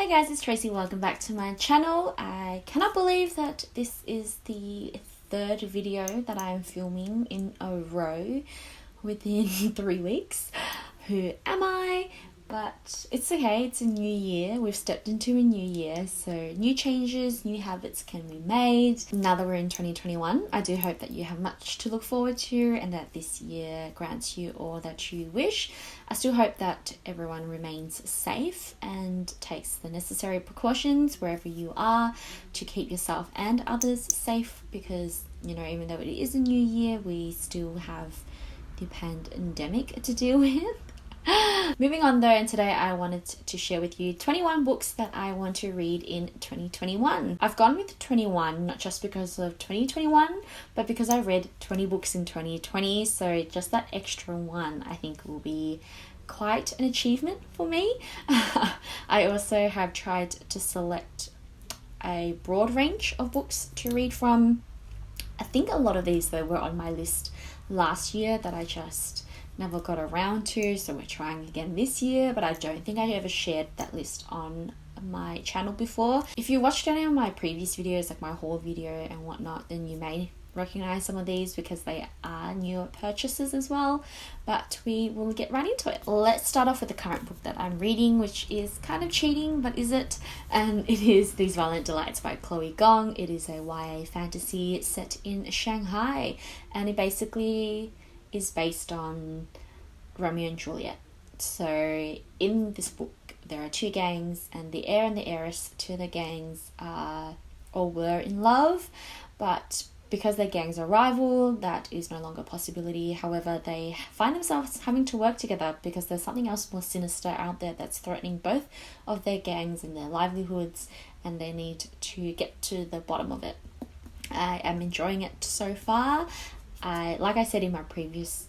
Hi guys, it's Tracy. Welcome back to my channel. I cannot believe that this is the third video that I'm filming in a row within 3 weeks. Who am I? But it's okay, it's a new year. We've stepped into a new year, so new changes, new habits can be made. Now that we're in 2021, I do hope that you have much to look forward to and that this year grants you all that you wish. I still hope that everyone remains safe and takes the necessary precautions wherever you are to keep yourself and others safe, because, you know, even though it is a new year, we still have the pandemic to deal with. Moving on though, and today I wanted to share with you 21 books that I want to read in 2021. I've gone with 21 not just because of 2021, but because I read 20 books in 2020, so just that extra one I think will be quite an achievement for me. I also have tried to select a broad range of books to read from. I think a lot of these though were on my list last year that I just never got around to, so we're trying again this year, but I don't think I ever shared that list on my channel before. If you watched any of my previous videos, like my haul video and whatnot, then you may recognize some of these because they are newer purchases as well, but we will get right into it. Let's start off with the current book that I'm reading, which is kind of cheating, but is it? And it is These Violent Delights by Chloe Gong. It is a YA fantasy set in Shanghai, and it basically is based on Romeo and Juliet. So in this book there are two gangs, and the heir and the heiress to the gangs are or were in love, but because their gangs are rival, that is no longer a possibility. However, they find themselves having to work together because there's something else more sinister out there that's threatening both of their gangs and their livelihoods, and they need to get to the bottom of it. I am enjoying it so far. Like I said in my previous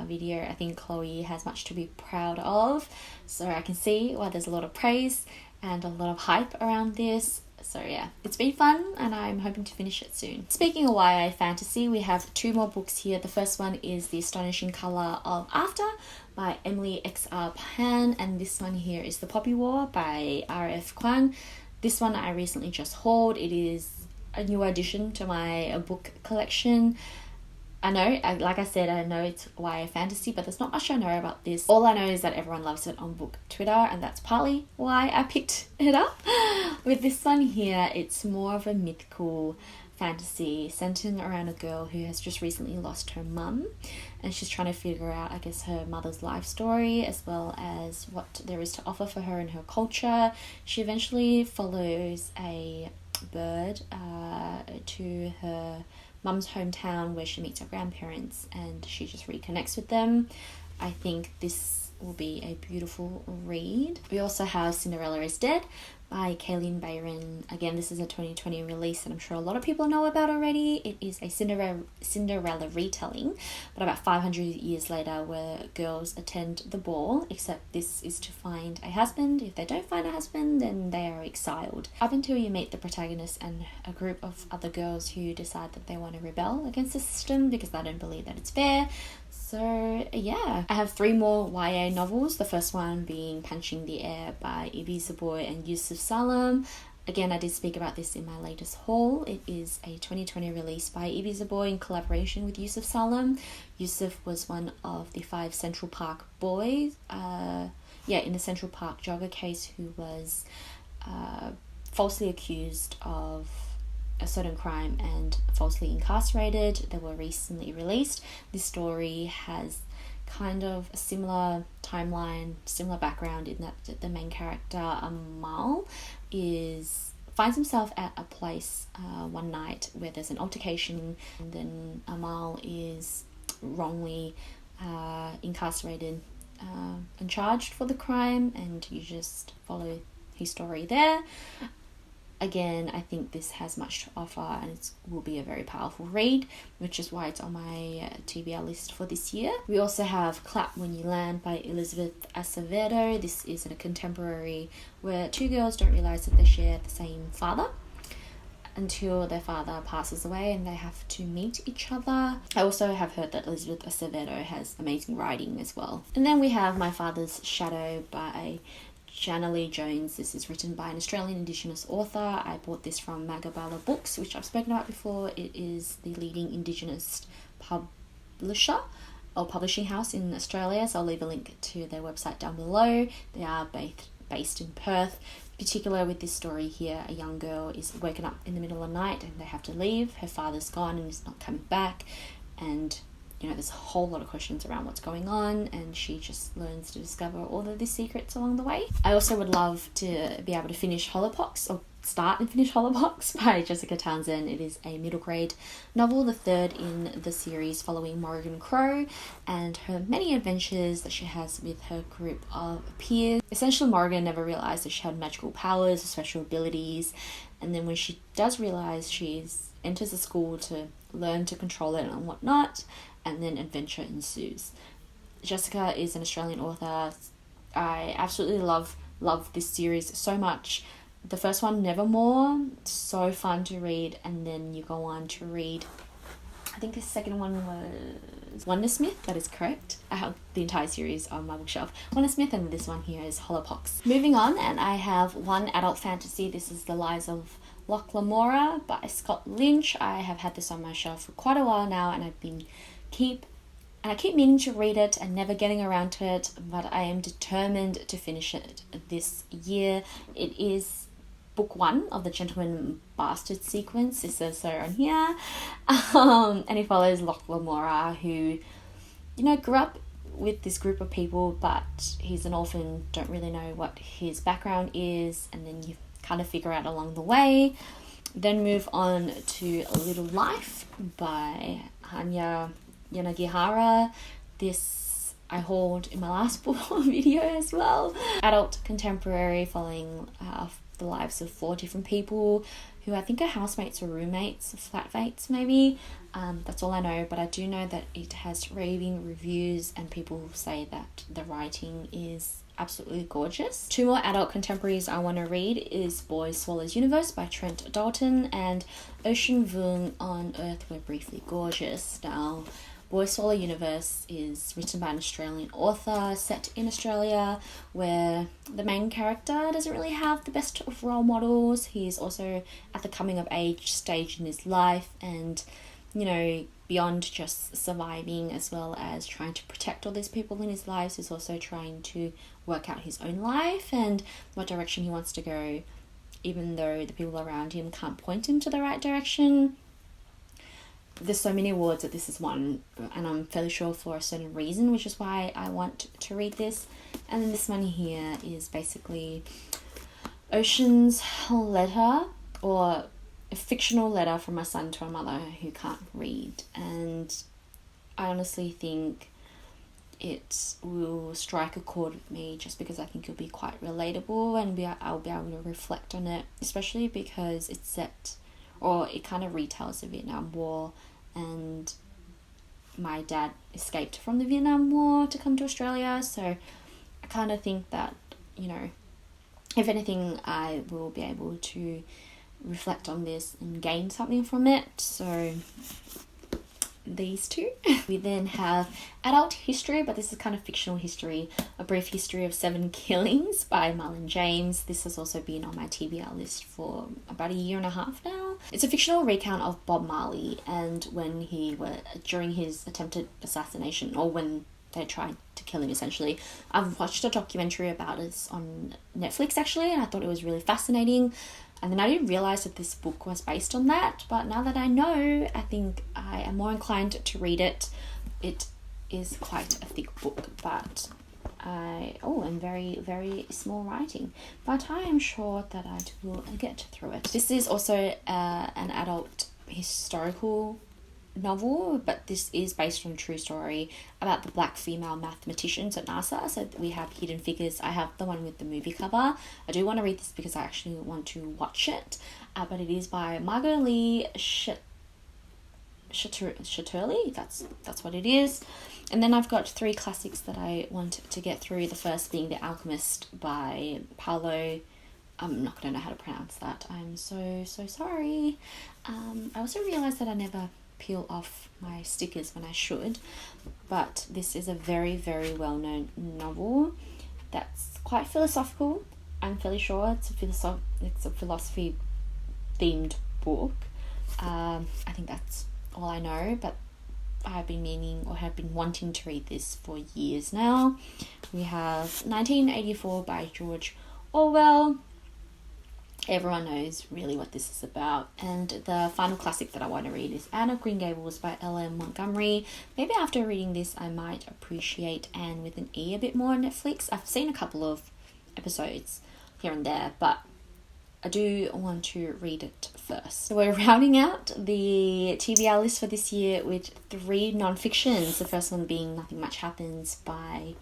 video, I think Chloe has much to be proud of, so I can see why there's a lot of praise and a lot of hype around this. So yeah, it's been fun and I'm hoping to finish it soon. Speaking of YA fantasy, we have 2 more books here. The first one is The Astonishing Colour of After by Emily X.R. Pan, and this one here is The Poppy War by R.F. Kuang. This one I recently just hauled. It is a new addition to my book collection. I know, like I said, I know it's YA fantasy, but there's not much I know about this. All I know is that everyone loves it on book Twitter, and that's partly why I picked it up. With this one here, it's more of a mythical fantasy centering around a girl who has just recently lost her mum, and she's trying to figure out, I guess, her mother's life story as well as what there is to offer for her in her culture. She eventually follows a bird to her mum's hometown where she meets her grandparents, and she just reconnects with them. I think this will be a beautiful read. We also have Cinderella is Dead by Kaylin Bayron. Again, this is a 2020 release that I'm sure a lot of people know about already. It is a Cinderella retelling, but about 500 years later, where girls attend the ball, except this is to find a husband. If they don't find a husband, then they are exiled. Up until you meet the protagonist and a group of other girls who decide that they want to rebel against the system because they don't believe that it's fair. So yeah, I have 3 more YA novels. The first one being Punching the Air by Ibi Zoboi and Yusuf Salem. Again, I did speak about this in my latest haul. It is a 2020 release by Ibi Zoboi in collaboration with Yusuf Salem. Yusuf was one of the 5 Central Park boys, in the Central Park jogger case, who was falsely accused of a certain crime and falsely incarcerated. They were recently released. This story has kind of a similar timeline, similar background, in that the main character, Amal, finds himself at a place one night where there's an altercation, and then Amal is wrongly incarcerated and charged for the crime, and you just follow his story there. Again, I think this has much to offer and it will be a very powerful read, which is why it's on my TBR list for this year. We also have Clap When You Land by Elizabeth Acevedo. This is a contemporary where 2 girls don't realise that they share the same father until their father passes away and they have to meet each other. I also have heard that Elizabeth Acevedo has amazing writing as well. And then we have My Father's Shadow by Jana Lee Jones. This is written by an Australian Indigenous author. I bought this from Magabala Books, which I've spoken about before. It is the leading Indigenous publisher or publishing house in Australia, so I'll leave a link to their website down below. They are based in Perth. In particular, with this story here, a young girl is woken up in the middle of the night and they have to leave. Her father's gone and is not coming back, and there's a whole lot of questions around what's going on, and she just learns to discover all of these secrets along the way. I also would love to be able to finish Hollowpox, or start and finish Hollowpox by Jessica Townsend. It is a middle grade novel, the third in the series following Morrigan Crow and her many adventures that she has with her group of peers. Essentially, Morrigan never realised that she had magical powers or special abilities, and then when she does realise, she enters the school to learn to control it and whatnot, and then adventure ensues. Jessica is an Australian author. I absolutely love this series so much. The first one, Nevermore, so fun to read, and then you go on to read, I think the second one was Wondersmith, that is correct. I have the entire series on my bookshelf. Wondersmith, and this one here is Hollowpox. Moving on, and I have one adult fantasy. This is The Lies of Locke Lamora by Scott Lynch. I have had this on my shelf for quite a while now, and I keep meaning to read it and never getting around to it, but I am determined to finish it this year. It is book 1 of the Gentleman Bastard sequence. It says so on here. And it follows Locke Lamora, who, grew up with this group of people, but he's an orphan, don't really know what his background is, and then you kind of figure out along the way. Then move on to A Little Life by Hanya Yanagihara. This I hauled in my last video as well. Adult contemporary following the lives of 4 different people who I think are housemates or roommates, flatmates maybe. That's all I know, but I do know that it has raving reviews and people say that the writing is absolutely gorgeous. 2 more adult contemporaries I want to read is Boy Swallows Universe by Trent Dalton and Ocean Vuong on Earth We're Briefly Gorgeous. Now, Boy Swallow Universe is written by an Australian author set in Australia, where the main character doesn't really have the best of role models. He's also at the coming of age stage in his life, and beyond just surviving as well as trying to protect all these people in his life, he's also trying to work out his own life and what direction he wants to go, even though the people around him can't point him to the right direction. There's so many awards that this is won, and I'm fairly sure for a certain reason, which is why I want to read this. And then this one here is basically Ocean's letter, or a fictional letter from a son to a mother who can't read. And I honestly think it will strike a chord with me, just because I think it'll be quite relatable, and I'll be able to reflect on it, especially because it kind of retells the Vietnam War, and my dad escaped from the Vietnam War to come to Australia, so I kind of think that, if anything, I will be able to reflect on this and gain something from it. So these 2. We then have adult history, but this is kind of fictional history, A Brief History of 7 Killings by Marlon James. This has also been on my TBR list for about a year and a half now. It's a fictional recount of Bob Marley, and during his attempted assassination, or when they tried to kill him, essentially. I've watched a documentary about it on Netflix actually, and I thought it was really fascinating. And then I didn't realise that this book was based on that, but now that I know, I think I am more inclined to read it. It is quite a thick book, but and very, very small writing. But I am sure that I will get through it. This is also an adult historical novel, but this is based on a true story about the black female mathematicians at NASA. So we have Hidden Figures. I have the one with the movie cover. I do want to read this because I actually want to watch it, but it is by Margot Lee Shetterly. That's what it is. And then I've got 3 classics that I want to get through. The first being The Alchemist by Paulo. I'm not going to know how to pronounce that. I'm so sorry. I also realised that I never peel off my stickers when I should, but this is a very, very well-known novel. that's quite philosophical. I'm fairly sure it's a philosophy themed book. I think that's all I know, but I've been meaning or have been wanting to read this for years now. We have 1984 by George Orwell. Everyone knows really what this is about. And the final classic that I want to read is Anne of Green Gables by L.M. Montgomery. Maybe after reading this I might appreciate Anne with an E a bit more on Netflix. I've seen a couple of episodes here and there, but I do want to read it first. So we're rounding out the TBR list for this year with 3 non-fictions. The first one being Nothing Much Happens by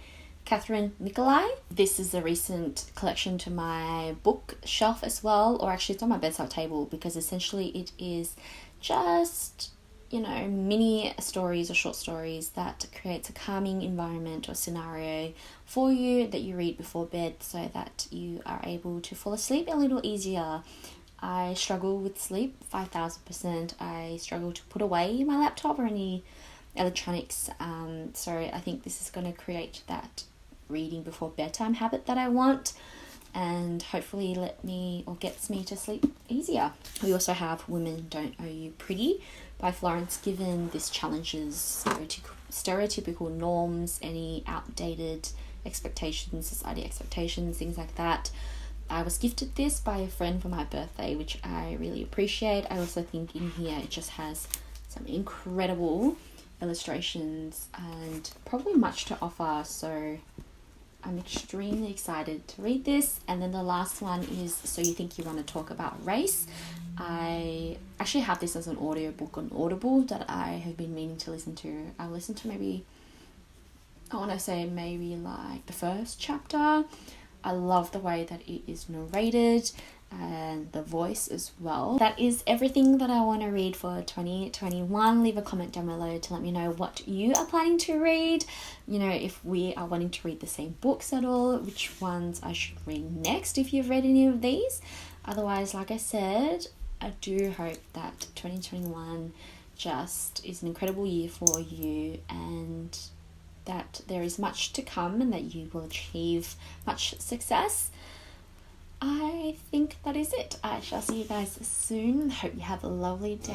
Catherine Nicolai. This is a recent collection to my bookshelf as well, or actually it's on my bedside table, because essentially it is just, mini stories or short stories that creates a calming environment or scenario for you that you read before bed so that you are able to fall asleep a little easier. I struggle with sleep 5,000%. I struggle to put away my laptop or any electronics, so I think this is going to create that reading before bedtime habit that I want, and hopefully gets me to sleep easier. We also have Women Don't Owe You Pretty by Florence Given. This challenges stereotypical norms, any outdated expectations, society expectations, things like that. I was gifted this by a friend for my birthday, which I really appreciate. I also think in here it just has some incredible illustrations and probably much to offer, so I'm extremely excited to read this. And then the last one is So You Think You Want to Talk About Race. I actually have this as an audiobook on Audible that I have been meaning to listen to. I listened to maybe like the first chapter. I love the way that it is narrated and the voice as well. That is everything that I want to read for 2021. Leave a comment down below to let me know what you are planning to read. If we are wanting to read the same books at all, which ones I should read next if you've read any of these. Otherwise, like I said, I do hope that 2021 just is an incredible year for you, and that there is much to come and that you will achieve much success. I think that is it. I shall see you guys soon. Hope you have a lovely day.